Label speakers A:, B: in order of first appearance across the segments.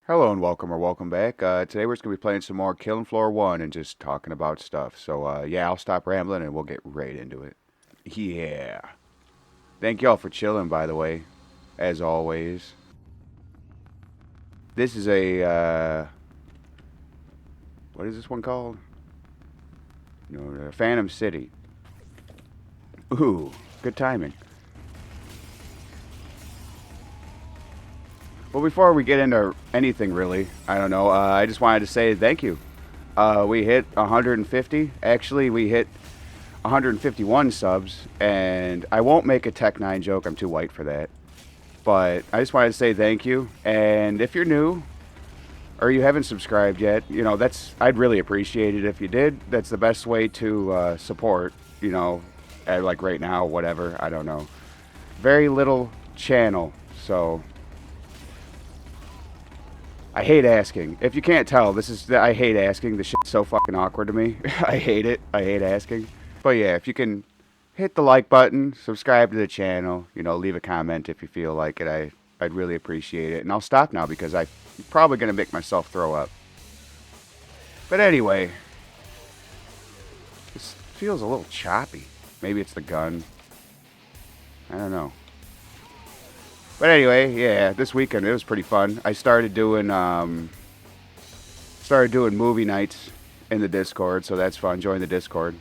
A: Hello and welcome or welcome back. Today we're just going to be playing some more Killing Floor 1 and just talking about stuff. So, yeah, I'll stop rambling and we'll get right into it. Yeah. Thank y'all for chilling, by the way, as always. This is what is this one called? Phantom City. Ooh, good timing. Well, before we get into anything really, I don't know, I just wanted to say thank you. We hit 150. Actually, we hit 151 subs, and I won't make a Tech 9 joke. I'm too white for that. But I just wanted to say thank you. And if you're new or you haven't subscribed yet, I'd really appreciate it if you did. That's the best way to support, like right now, whatever. I don't know. Very little channel, so I hate asking. If you can't tell, I hate asking. This shit's so fucking awkward to me. I hate it. I hate asking. But yeah, if you can hit the like button, subscribe to the channel, leave a comment if you feel like it. I'd really appreciate it. And I'll stop now because I'm probably going to make myself throw up. But anyway, this feels a little choppy. Maybe it's the gun. I don't know. But anyway, yeah, this weekend it was pretty fun. I started doing movie nights in the Discord, so that's fun. Join the Discord.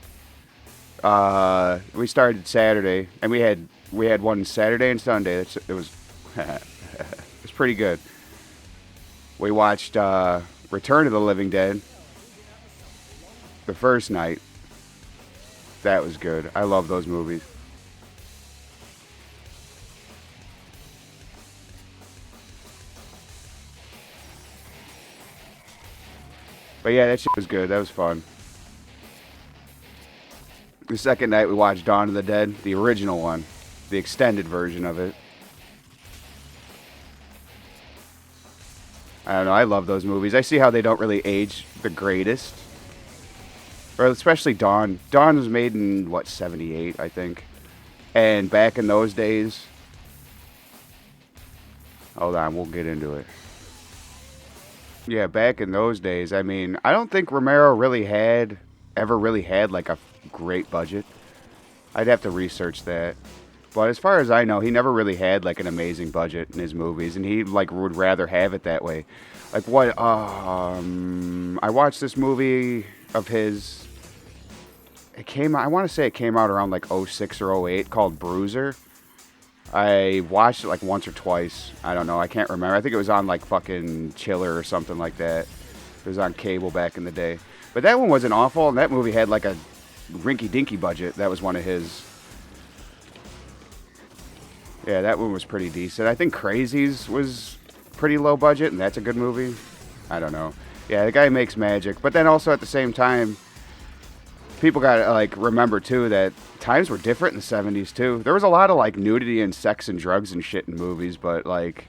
A: We started Saturday, and we had one Saturday and Sunday. It was it was pretty good. We watched Return of the Living Dead the first night. That was good. I love those movies. But yeah, that shit was good. That was fun. The second night we watched Dawn of the Dead, the original one, the extended version of it. I don't know, I love those movies. I see how they don't really age the greatest. Or especially Dawn. Dawn was made in, 78, I think. And back in those days... Hold on, we'll get into it. Yeah, back in those days, I mean, I don't think Romero ever really had like a great budget. I'd have to research that. But as far as I know, he never really had like an amazing budget in his movies, and he like would rather have it that way. Like what I watched this movie of his. I want to say it came out around like '06 or '08, called Bruiser. I watched it like once or twice. I don't know. I can't remember. I think it was on like fucking Chiller or something like that. It was on cable back in the day. But that one wasn't awful, and that movie had like a rinky-dinky budget. That was one of his. Yeah, that one was pretty decent. I think Crazies was pretty low budget, and that's a good movie. I don't know. Yeah, the guy makes magic. But then also at the same time, people gotta like remember too that times were different in the 70s too. There was a lot of like nudity and sex and drugs and shit in movies, but like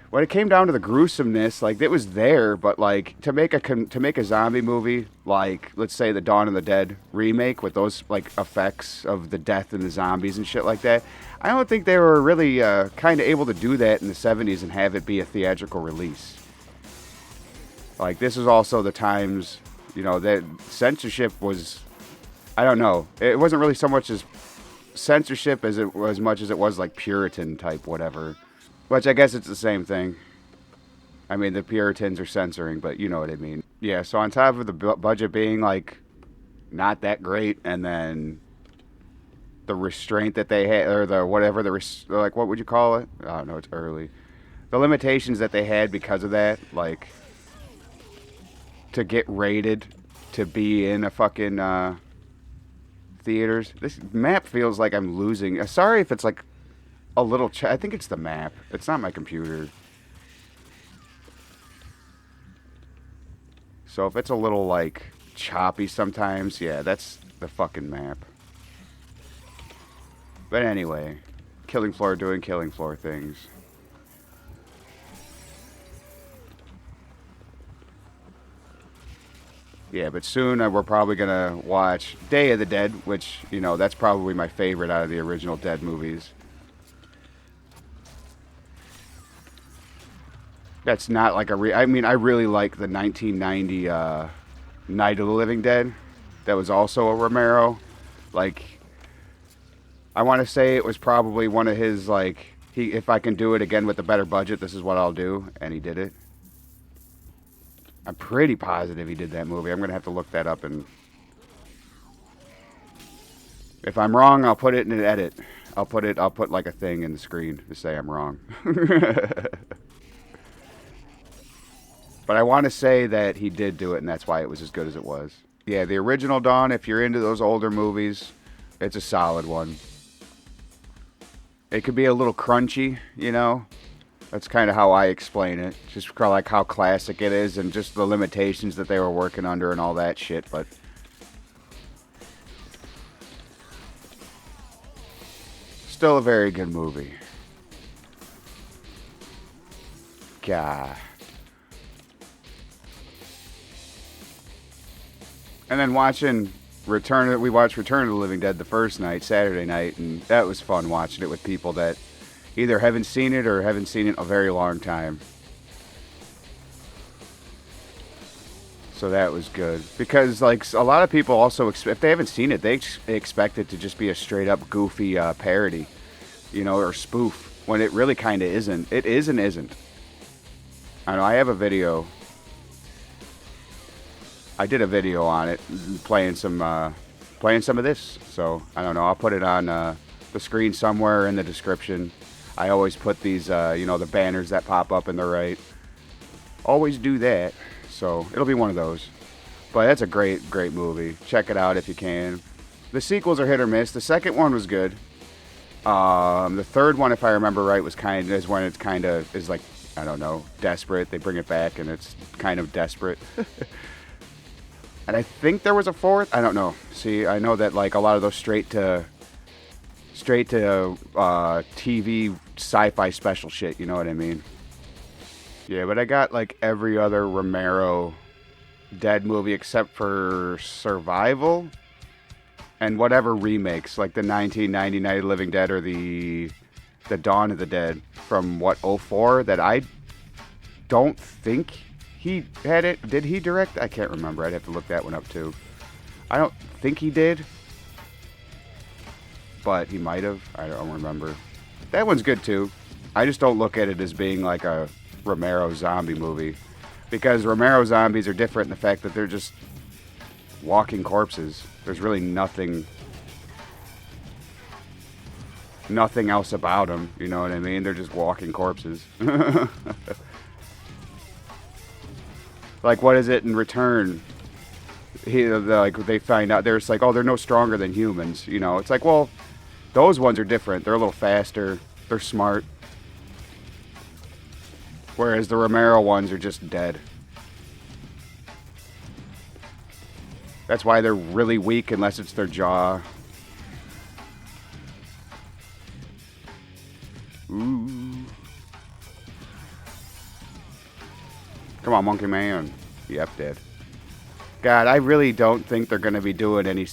A: when it came down to the gruesomeness, like it was there, but like to make a zombie movie like let's say the Dawn of the Dead remake with those like effects of the death and the zombies and shit like that, I don't think they were really kind of able to do that in the 70s and have it be a theatrical release. Like this was also the times, that censorship was. I don't know. It wasn't really so much as censorship as much as it was like Puritan type whatever. Which I guess it's the same thing. I mean, the Puritans are censoring, but you know what I mean. Yeah, so on top of the budget being like not that great, and then the restraint that they had, or the whatever, like what would you call it? I don't know, it's early. The limitations that they had because of that, like to get rated to be in a fucking theaters. This map feels like I'm losing. Sorry if it's like a little. I think it's the map. It's not my computer. So if it's a little like choppy sometimes, yeah, that's the fucking map. But anyway, Killing Floor doing Killing Floor things. Yeah, but soon we're probably going to watch Day of the Dead, which, that's probably my favorite out of the original Dead movies. That's not like a I mean, I really like the 1990 Night of the Living Dead. That was also a Romero. Like, I want to say it was probably one of his, like, if I can do it again with a better budget, this is what I'll do. And he did it. I'm pretty positive he did that movie. I'm going to have to look that up. And if I'm wrong, I'll put it in an edit. I'll put like a thing in the screen to say I'm wrong. But I want to say that he did do it, and that's why it was as good as it was. Yeah, the original Dawn, if you're into those older movies, it's a solid one. It could be a little crunchy, you know? That's kind of how I explain it. Just kind of like how classic it is and just the limitations that they were working under and all that shit, but... still a very good movie. God. And then we watched Return of the Living Dead the first night, Saturday night, and that was fun watching it with people that either haven't seen it or haven't seen it in a very long time. So that was good. Because, like, a lot of people also, if they haven't seen it, they expect it to just be a straight-up goofy parody, you know, or spoof, when it really kind of isn't. It is and isn't. I know, I have a video. I did a video on it, playing some of this. So, I don't know, I'll put it on the screen somewhere in the description. I always put these, you know, the banners that pop up in the right. Always do that. So, it'll be one of those. But that's a great, great movie. Check it out if you can. The sequels are hit or miss. The second one was good. The third one, if I remember right, is when it's kind of, is like, I don't know, desperate. They bring it back and it's kind of desperate. And I think there was a fourth. I don't know. See, I know that like a lot of those straight to TV sci-fi special shit. You know what I mean? Yeah, but I got like every other Romero Dead movie except for Survival and whatever remakes, like the 1990 Night of the Living Dead or the Dawn of the Dead from what, 04, that I don't think he had it. Did he direct? I can't remember. I'd have to look that one up too. I don't think he did, but he might have. I don't remember. That one's good too. I just don't look at it as being like a Romero zombie movie, because Romero zombies are different in the fact that they're just walking corpses. There's really nothing else about them. You know what I mean? They're just walking corpses. Like, what is it in Return? They find out there's like, oh, they're no stronger than humans. You know, it's like, well, those ones are different. They're a little faster. They're smart. Whereas the Romero ones are just dead. That's why they're really weak unless it's their jaw. Ooh. Come on, Monkey Man. Yep, dead. God, I really don't think they're going to be doing any...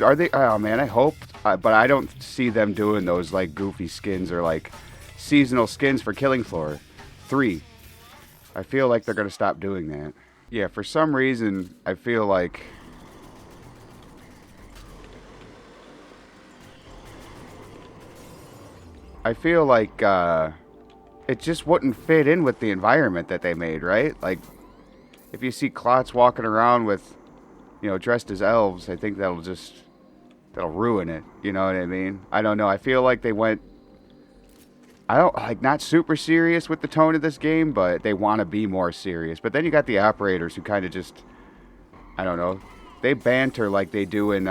A: Are they? Oh, man, I hope. But I don't see them doing those, like, goofy skins or, like, seasonal skins for Killing Floor 3. I feel like they're going to stop doing that. Yeah, for some reason, I feel like... it just wouldn't fit in with the environment that they made, right? Like, if you see Klotz walking around with, you know, dressed as elves, I think that'll ruin it. You know what I mean? I don't know. I feel like they went, not super serious with the tone of this game, but they want to be more serious. But then you got the operators who kind of just, I don't know, they banter like they do in,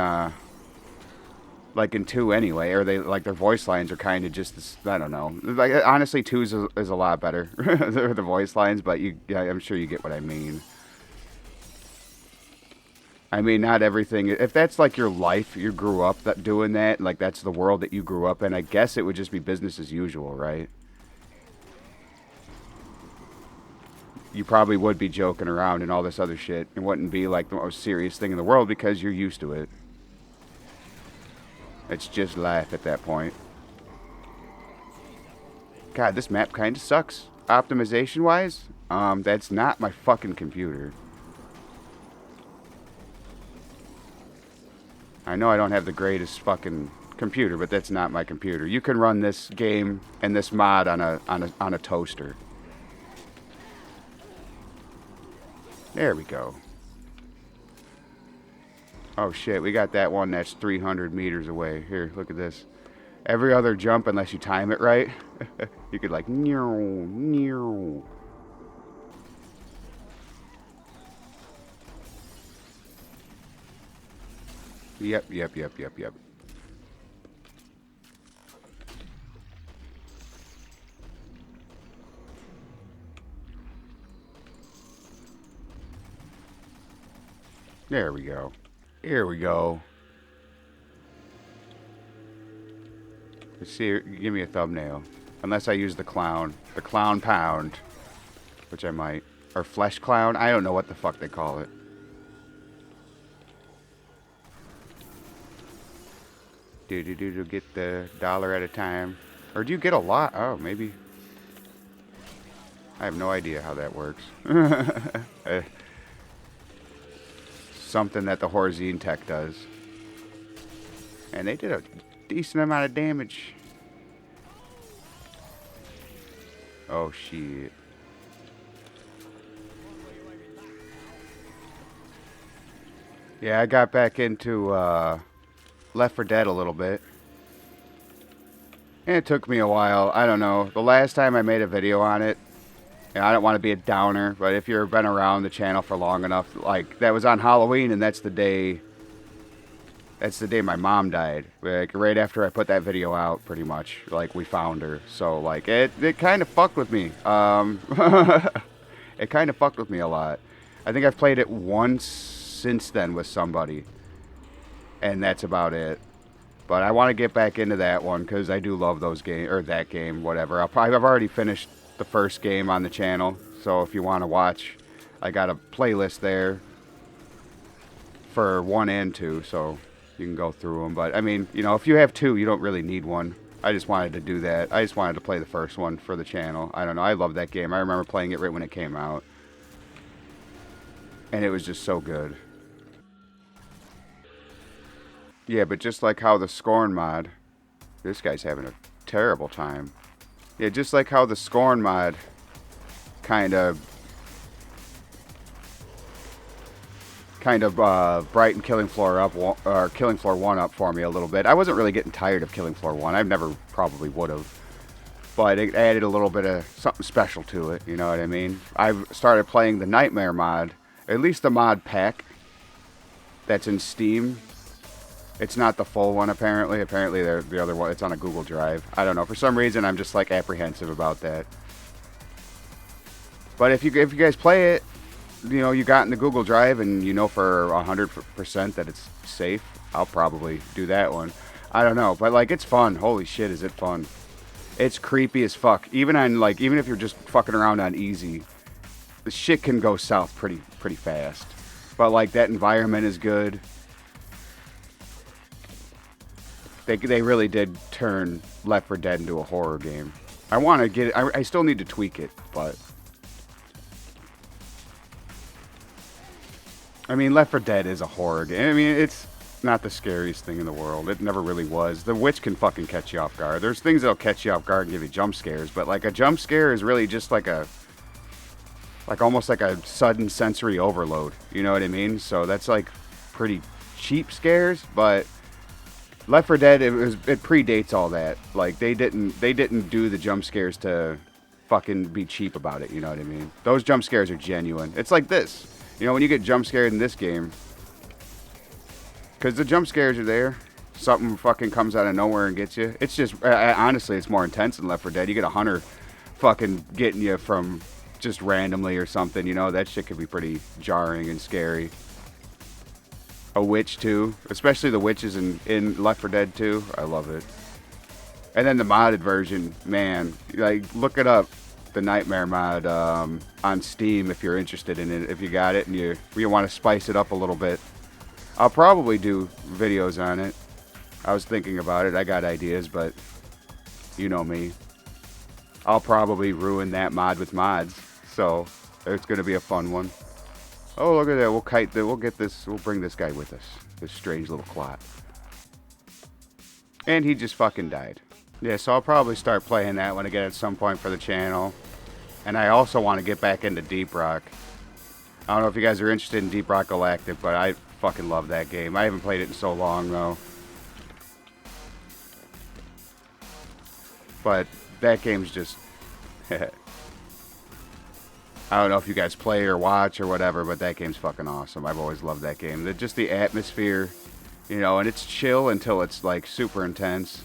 A: like in 2 anyway, or they like their voice lines are kind of just this, I don't know. Like honestly, 2 is a lot better the voice lines, but I'm sure you get what I mean. I mean, not everything. If that's like your life, you grew up doing that, like that's the world that you grew up in, I guess it would just be business as usual, right? You probably would be joking around and all this other shit. It wouldn't be like the most serious thing in the world because you're used to it. It's just life at that point. God, this map kind of sucks. optimization wise, that's not my fucking computer. I know I don't have the greatest fucking computer, but that's not my computer. You can run this game and this mod on a toaster. There we go. Oh shit, we got that one that's 300 meters away. Here, look at this. Every other jump, unless you time it right, you could like near. Yep. There we go. Here we go. Let's see, give me a thumbnail. Unless I use the clown pound, which I might. Or flesh clown, I don't know what the fuck they call it. Do get the dollar at a time. Or do you get a lot? Oh, maybe. I have no idea how that works. Something that the Horzine tech does. And they did a decent amount of damage. Oh shit. Yeah, I got back into Left 4 Dead a little bit. And it took me a while. I don't know. The last time I made a video on it, and I don't want to be a downer, but if you've been around the channel for long enough, like, that was on Halloween, and that's the day my mom died. Like, right after I put that video out, pretty much. Like, we found her. So, like, it kind of fucked with me. It kind of fucked with me a lot. I think I've played it once since then with somebody. And that's about it. But I want to get back into that one, because I do love those games, or that game, whatever. I've already finished the first game on the channel, so if you want to watch, I got a playlist there for 1 and 2, so you can go through them. But I mean, you know, if you have 2, you don't really need 1. I just wanted to do that. I just wanted to play the first one for the channel. I don't know, I love that game. I remember playing it right when it came out, and it was just so good. Yeah, but just like how the ScrN mod, this guy's having a terrible time. Yeah, just like how the ScrN mod kind of brightened Killing Floor up, or Killing Floor 1 up for me a little bit. I wasn't really getting tired of Killing Floor 1. I never probably would have. But it added a little bit of something special to it, you know what I mean? I've started playing the Nightmare mod, at least the mod pack that's in Steam. It's not the full one, apparently. Apparently, the other one, it's on a Google Drive. I don't know. For some reason, I'm just, like, apprehensive about that. But if you guys play it, you know, you got in the Google Drive, and you know for 100% that it's safe, I'll probably do that one. I don't know. But, like, it's fun. Holy shit, is it fun. It's creepy as fuck. Even if you're just fucking around on easy, the shit can go south pretty fast. But, like, that environment is good. They really did turn Left 4 Dead into a horror game. I want to get it. I still need to tweak it, but I mean, Left 4 Dead is a horror game. I mean, it's not the scariest thing in the world. It never really was. The witch can fucking catch you off guard. There's things that'll catch you off guard and give you jump scares, but like a jump scare is really just like almost like a sudden sensory overload. You know what I mean? So that's like pretty cheap scares, but Left 4 Dead, it predates all that. Like they didn't do the jump scares to fucking be cheap about it, you know what I mean? Those jump scares are genuine. It's like this. You know, when you get jump scared in this game, because the jump scares are there, something fucking comes out of nowhere and gets you. It's just, honestly, it's more intense than Left 4 Dead. You get a hunter fucking getting you from just randomly or something, you know? That shit could be pretty jarring and scary. A witch too, especially the witches in Left 4 Dead 2. I love it. And then the modded version, man, like look it up, the Nightmare mod on Steam if you're interested in it. If you got it and you want to spice it up a little bit, I'll probably do videos on it. I was thinking about it. I got ideas, but you know me. I'll probably ruin that mod with mods. So it's gonna be a fun one. Oh, look at that! We'll kite. We'll get this. We'll bring this guy with us. This strange little clot. And he just fucking died. Yeah, so I'll probably start playing that one again at some point for the channel. And I also want to get back into Deep Rock. I don't know if you guys are interested in Deep Rock Galactic, but I fucking love that game. I haven't played it in so long, though. But that game's just... I don't know if you guys play or watch or whatever, but that game's fucking awesome. I've always loved that game. Just the atmosphere, you know, and it's chill until it's, like, super intense.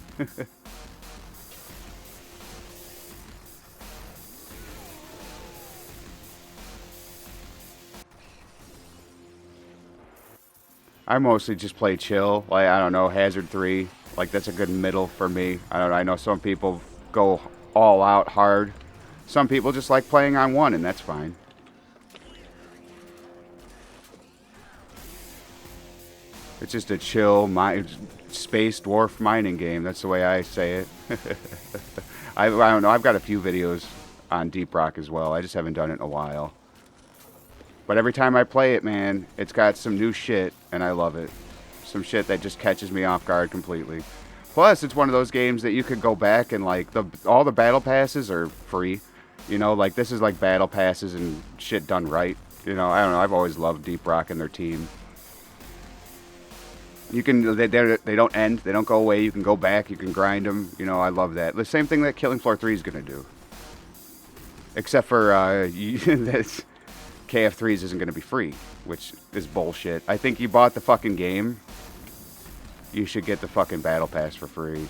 A: I mostly just play chill. Like, I don't know, Hazard 3. Like, that's a good middle for me. I don't know. I know some people go all out hard. Some people just like playing on one, and that's fine. It's just a chill, space dwarf mining game. That's the way I say it. I don't know. I've got a few videos on Deep Rock as well. I just haven't done it in a while. But every time I play it, man, it's got some new shit, and I love it. Some shit that just catches me off guard completely. Plus, it's one of those games that you could go back and, like, all the battle passes are free. You know, like, this is like battle passes and shit done right. You know, I don't know. I've always loved Deep Rock and their team. You can, they don't end. They don't go away. You can go back. You can grind them. You know, I love that. The same thing that Killing Floor 3 is going to do. Except for, that's... KF3s isn't going to be free, which is bullshit. I think you bought the fucking game. You should get the fucking battle pass for free.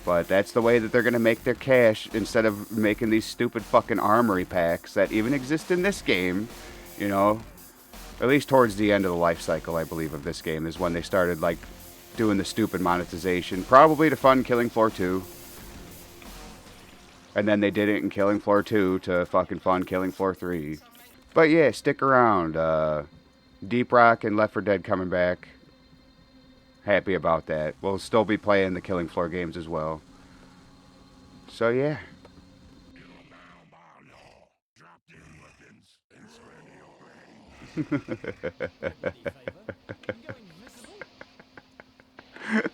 A: But that's the way that they're going to make their cash instead of making these stupid fucking armory packs that even exist in this game. You know, at least towards the end of the life cycle, I believe, of this game is when they started, like, doing the stupid monetization. Probably to fund Killing Floor 2. And then they did it in Killing Floor 2 to fucking fund Killing Floor 3. But yeah, stick around. Deep Rock and Left 4 Dead coming back. Happy about that. We'll still be playing the Killing Floor games as well. So yeah.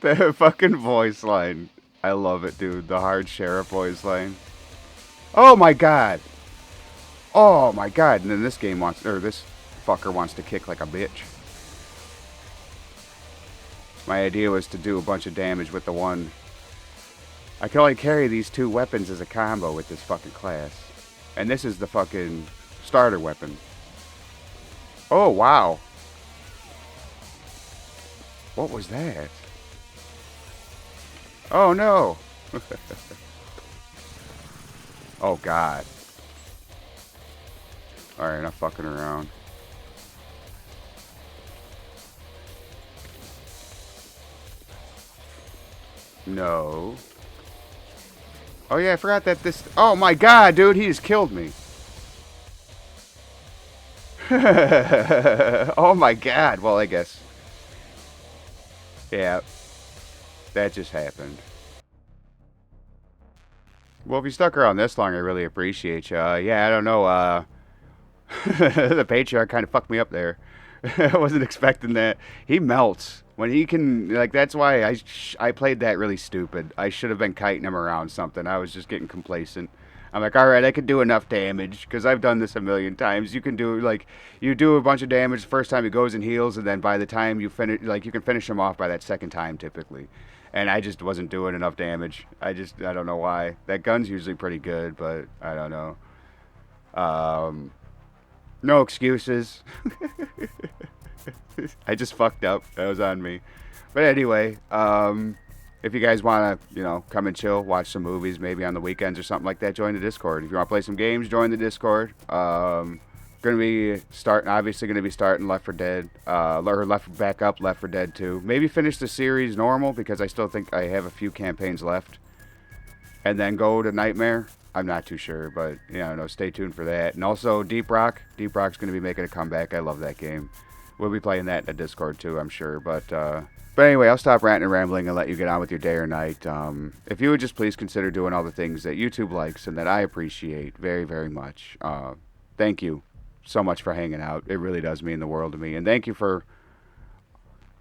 A: That fucking voice line. I love it, dude. The hard sheriff voice line. Oh my god. Oh my god, and then this game wants, or this fucker wants to kick like a bitch. My idea was to do a bunch of damage with the one. I can only carry these two weapons as a combo with this fucking class. And this is the fucking starter weapon. Oh, wow. What was that? Oh no. Oh god. Alright, not fucking around. No. Oh yeah, I forgot that this... Oh my god, dude, he just killed me. Oh my god. Well, I guess. Yeah. That just happened. Well, if you stuck around this long, I really appreciate you. Yeah, I don't know, the Patreon kind of fucked me up there. I wasn't expecting that. He melts. When he can, like, that's why I played that really stupid. I should have been kiting him around something. I was just getting complacent. I'm like, alright, I can do enough damage, because I've done this a million times. You can do, like, you do a bunch of damage the first time he goes and heals, and then by the time you finish, like, you can finish him off by that second time, typically. And I just wasn't doing enough damage. I don't know why. That gun's usually pretty good, but I don't know. No excuses. I just fucked up. That was on me. But anyway, if you guys want to, you know, come and chill, watch some movies, maybe on the weekends or something like that, join the Discord. If you want to play some games, join the Discord. Gonna be starting, obviously gonna be starting Left 4 Dead, or back up Left 4 Dead 2. Maybe finish the series normal, because I still think I have a few campaigns left. And then go to Nightmare. I'm not too sure, but, you know, stay tuned for that. And also, Deep Rock. Deep Rock's gonna be making a comeback. I love that game. We'll be playing that in the Discord too, I'm sure. But anyway, I'll stop ranting and rambling and let you get on with your day or night. If you would just please consider doing all the things that YouTube likes and that I appreciate very, very much. Thank you so much for hanging out. It really does mean the world to me. And thank you for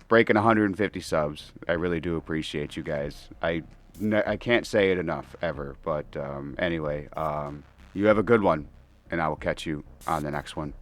A: breaking 150 subs. I really do appreciate you guys. I can't say it enough, ever. But anyway, you have a good one, and I will catch you on the next one.